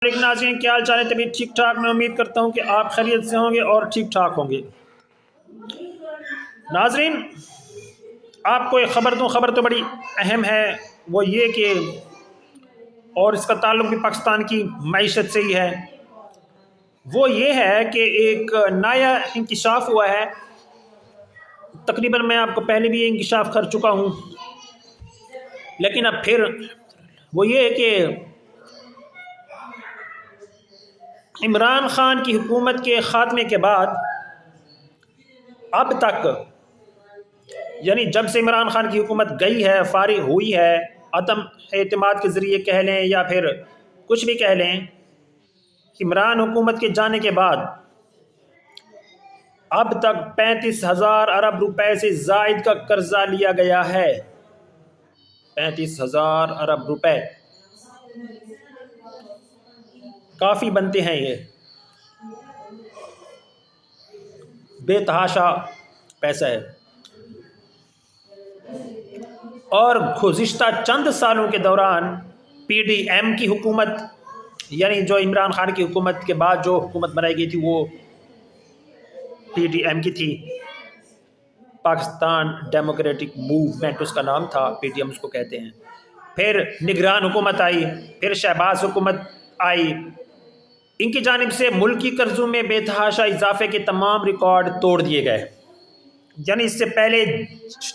لیکن ناظرین کیا حال چال ہے؟ طبیعت ٹھیک ٹھاک؟ میں امید کرتا ہوں کہ آپ خیریت سے ہوں گے اور ٹھیک ٹھاک ہوں گے۔ ناظرین آپ کو ایک خبر دوں، خبر تو بڑی اہم ہے، وہ یہ کہ اور اس کا تعلق بھی پاکستان کی معیشت سے ہی ہے۔ وہ یہ ہے کہ ایک نیا انکشاف ہوا ہے، تقریباً میں آپ کو پہلے بھی یہ انکشاف کر چکا ہوں، لیکن اب پھر وہ یہ ہے کہ عمران خان کی حکومت کے خاتمے کے بعد اب تک، یعنی جب سے عمران خان کی حکومت گئی ہے، فارغ ہوئی ہے، عدم اعتماد کے ذریعے کہہ لیں یا پھر کچھ بھی کہہ لیں، عمران حکومت کے جانے کے بعد اب تک 35,000 ارب روپے سے زائد کا قرضہ لیا گیا ہے۔ 35,000 ارب روپے کافی بنتے ہیں، یہ بے تحاشا پیسہ ہے۔ اور گزشتہ چند سالوں کے دوران پی ڈی ایم کی حکومت، یعنی جو عمران خان کی حکومت کے بعد جو حکومت بنائی گئی تھی وہ پی ڈی ایم کی تھی، پاکستان ڈیموکریٹک موومنٹ اس کا نام تھا، پی ڈی ایم اس کو کہتے ہیں۔ پھر نگران حکومت آئی، پھر شہباز حکومت آئی، ان کی جانب سے ملکی قرضوں میں بے تحاشا اضافے کے تمام ریکارڈ توڑ دیے گئے، یعنی اس سے پہلے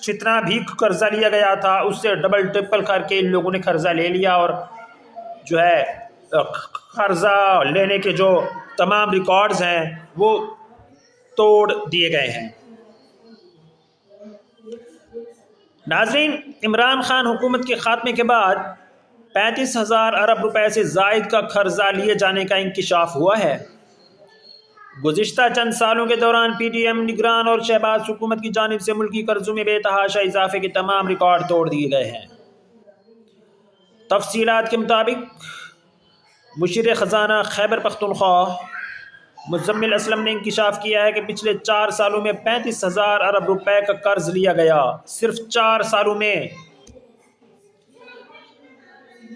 جتنا بھی قرضہ لیا گیا تھا اس سے ڈبل ٹرپل کر کے ان لوگوں نے قرضہ لے لیا، اور جو ہے قرضہ لینے کے جو تمام ریکارڈز ہیں وہ توڑ دیے گئے ہیں۔ ناظرین عمران خان حکومت کے خاتمے کے بعد 35,000 ارب روپے سے زائد کا قرضہ لیے جانے کا انکشاف ہوا ہے۔ گزشتہ چند سالوں کے دوران پی ڈی ایم، نگران اور شہباز حکومت کی جانب سے ملکی قرضوں میں بے تحاشا اضافے کے تمام ریکارڈ توڑ دیے گئے ہیں۔ تفصیلات کے مطابق مشیر خزانہ خیبر پختونخوا مزمل اسلم نے انکشاف کیا ہے کہ پچھلے 4 سالوں میں 35,000 ارب روپے کا قرض لیا گیا، صرف 4 سالوں میں۔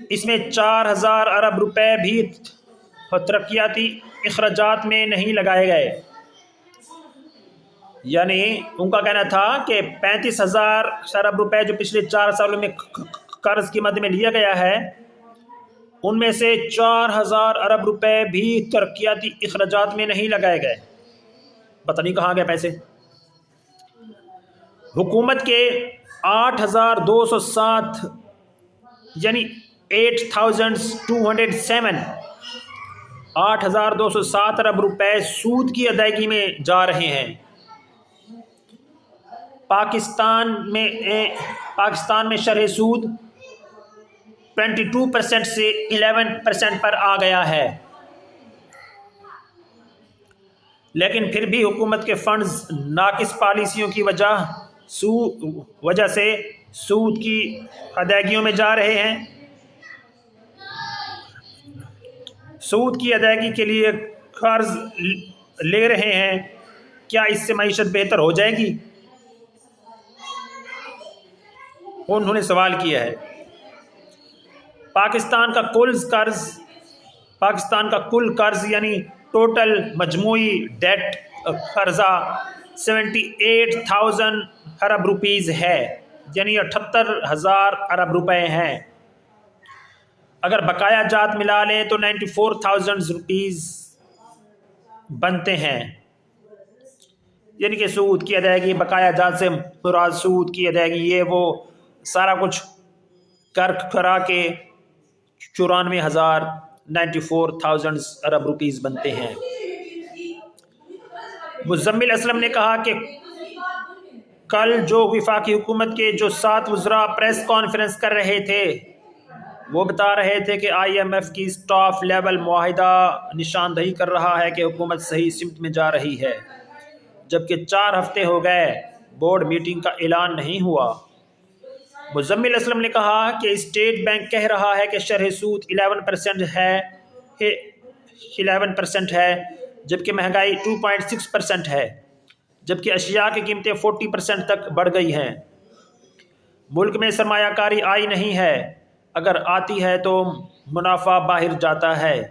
اس میں 4,000 ارب روپے بھی ترقیاتی اخراجات میں نہیں لگائے گئے، یعنی ان کا کہنا تھا کہ 35,000 ارب روپے جو پچھلے 4 سالوں میں قرض کی مد میں لیا گیا ہے، ان میں سے 4,000 ارب روپے بھی ترقیاتی اخراجات میں نہیں لگائے گئے۔ پتہ نہیں کہاں گئے پیسے۔ حکومت کے 8,207 یعنی 8,207 ارب روپے سود کی ادائیگی میں جا رہے ہیں۔ پاکستان میں شرح سود 22% سے 11% پر آ گیا ہے، لیکن پھر بھی حکومت کے فنڈز ناقص پالیسیوں کی وجہ سے سود کی ادائیگیوں میں جا رہے ہیں۔ سود کی ادائیگی کے لیے قرض لے رہے ہیں، کیا اس سے معیشت بہتر ہو جائے گی؟ انہوں نے سوال کیا ہے۔ پاکستان کا کل قرض یعنی ٹوٹل مجموعی ڈیٹ قرضہ 78,000 ارب روپیز ہے، یعنی 78,000 ارب روپے ہیں۔ اگر بقایا جات ملا لیں تو 94,000 روپیز بنتے ہیں، یعنی کہ سود کی ادائیگی، بقایا جات سے مراد سود کی ادائیگی، یہ وہ سارا کچھ کرا کے 94,000 ارب روپیز بنتے ہیں۔ مزمل اسلم نے کہا کہ کل جو وفاقی حکومت کے جو 7 وزراء پریس کانفرنس کر رہے تھے، وہ بتا رہے تھے کہ آئی ایم ایف کی سٹاف لیول معاہدہ نشاندہی کر رہا ہے کہ حکومت صحیح سمت میں جا رہی ہے، جبکہ 4 ہفتے ہو گئے بورڈ میٹنگ کا اعلان نہیں ہوا۔ مزمل اسلم نے کہا کہ اسٹیٹ بینک کہہ رہا ہے کہ شرح سود 11% ہے، جبکہ مہنگائی 2.6% ہے، جبکہ اشیاء کی قیمتیں 40% تک بڑھ گئی ہیں۔ ملک میں سرمایہ کاری آئی نہیں ہے، اگر آتی ہے تو منافع باہر جاتا ہے۔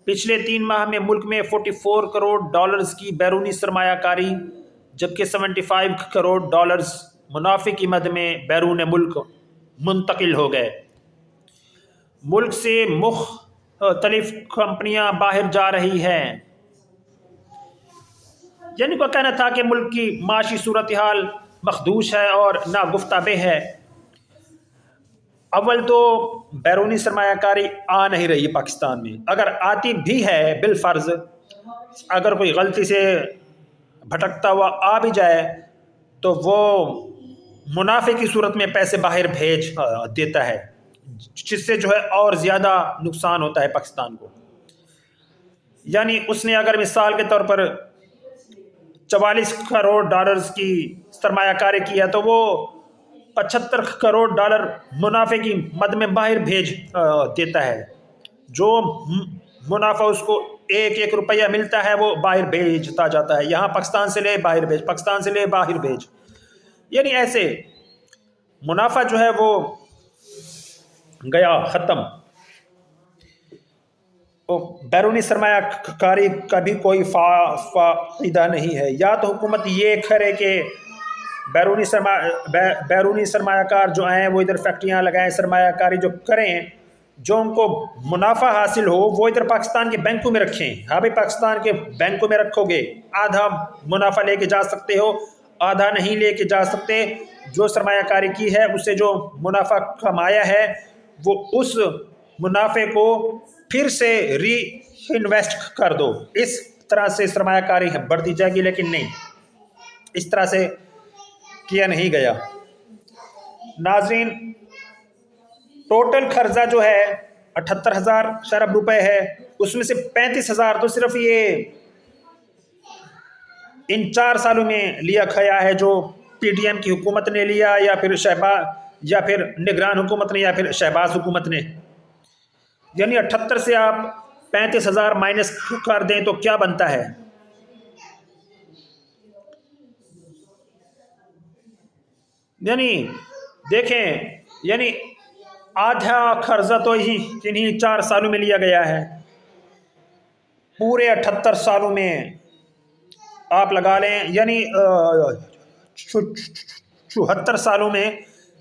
پچھلے 3 ماہ میں ملک میں 44 کروڑ ڈالرز کی بیرونی سرمایہ کاری جبکہ 75 کروڑ ڈالرز منافع کی مد میں بیرون ملک منتقل ہو گئے۔ ملک سے مختلف کمپنیاں باہر جا رہی ہیں۔ یعنی کو کہنا تھا کہ ملک کی معاشی صورتحال مخدوش ہے اور ناگفتہ بے ہے۔ اول تو بیرونی سرمایہ کاری آ نہیں رہی پاکستان میں، اگر آتی بھی ہے بالفرض، اگر کوئی غلطی سے بھٹکتا ہوا آ بھی جائے تو وہ منافع کی صورت میں پیسے باہر بھیج دیتا ہے، جس سے جو ہے اور زیادہ نقصان ہوتا ہے پاکستان کو۔ یعنی اس نے اگر مثال کے طور پر 44 کروڑ ڈالرز کی سرمایہ کاری کی ہے تو وہ 75 کروڑ ڈالر منافع کی مد میں باہر بھیج دیتا ہے۔ جو منافع اس کو 1 روپیہ ملتا ہے وہ باہر بھیجتا جاتا ہے، یہاں پاکستان سے لے باہر بھیج، پاکستان سے لے باہر بھیج، یعنی ایسے منافع جو ہے وہ گیا ختم۔ بیرونی سرمایہ کاری کا بھی کوئی فائدہ نہیں ہے۔ یا تو حکومت یہ کرے کہ بیرونی سرمایہ کار جو ہیں وہ ادھر فیکٹریاں لگائیں، سرمایہ کاری جو کریں، جو ان کو منافع حاصل ہو وہ ادھر پاکستان کے بینکوں میں رکھیں۔ ہاں بھائی پاکستان کے بینکوں میں رکھو گے، آدھا منافع لے کے جا سکتے ہو، آدھا نہیں لے کے جا سکتے۔ جو سرمایہ کاری کی ہے اس سے جو منافع کمایا ہے وہ اس منافع کو پھر سے ری انویسٹ کر دو، اس طرح سے سرمایہ کاری بڑھتی جائے گی، لیکن نہیں، اس طرح سے کیا نہیں گیا۔ ناظرین، ٹوٹل قرضہ جو ہے 78,000 ارب روپے ہے، اس میں سے 35,000 تو صرف یہ ان 4 سالوں میں لیا کھیا ہے، جو پی ڈی ایم کی حکومت نے لیا یا پھر نگران حکومت نے یا پھر شہباز حکومت نے۔ یعنی 78 سے آپ 35,000 مائنس کر دیں تو کیا بنتا ہے؟ یعنی دیکھیں، یعنی آدھا قرضہ تو انہی 4 سالوں میں لیا گیا ہے، پورے 78 سالوں میں آپ لگا لیں، یعنی 74 سالوں میں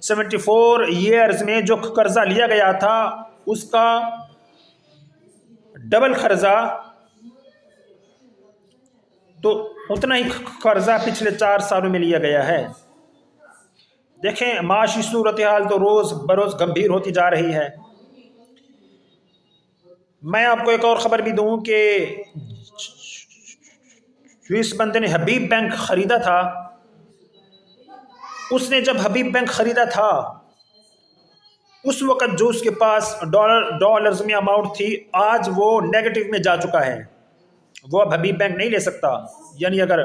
74 ایئرز میں جو قرضہ لیا گیا تھا اس کا ڈبل قرضہ، تو اتنا ہی قرضہ پچھلے 4 سالوں میں لیا گیا ہے۔ دیکھیں معاشی صورتحال تو روز بروز گمبھیر ہوتی جا رہی ہے۔ میں آپ کو ایک اور خبر بھی دوں کہ اس بندے نے حبیب بینک خریدا تھا، اس نے جب حبیب بینک خریدا تھا اس وقت جو اس کے پاس ڈالرز میں اماؤنٹ تھی، آج وہ نیگیٹو میں جا چکا ہے، وہ اب حبیب بینک نہیں لے سکتا۔ یعنی اگر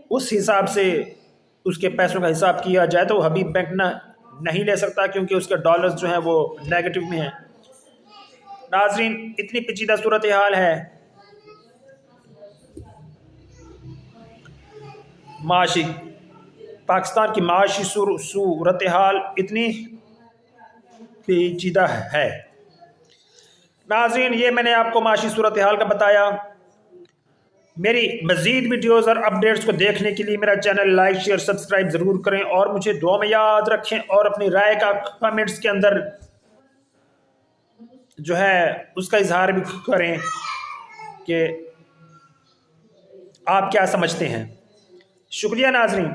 اس حساب سے اس کے پیسوں کا حساب کیا جائے تو حبیب بینک نہیں لے سکتا، کیونکہ اس کے ڈالرز جو ہیں وہ نیگیٹو میں ہیں۔ ناظرین، اتنی پیچیدہ صورتحال ہے معاشی، پاکستان کی معاشی صورتحال اتنی پیچیدہ ہے۔ ناظرین، یہ میں نے آپ کو معاشی صورتحال کا بتایا۔ میری مزید ویڈیوز اور اپڈیٹس کو دیکھنے کے لیے میرا چینل لائک شیئر سبسکرائب ضرور کریں، اور مجھے دعا میں یاد رکھیں، اور اپنی رائے کا کمنٹس کے اندر جو ہے اس کا اظہار بھی کریں کہ آپ کیا سمجھتے ہیں۔ شکریہ ناظرین۔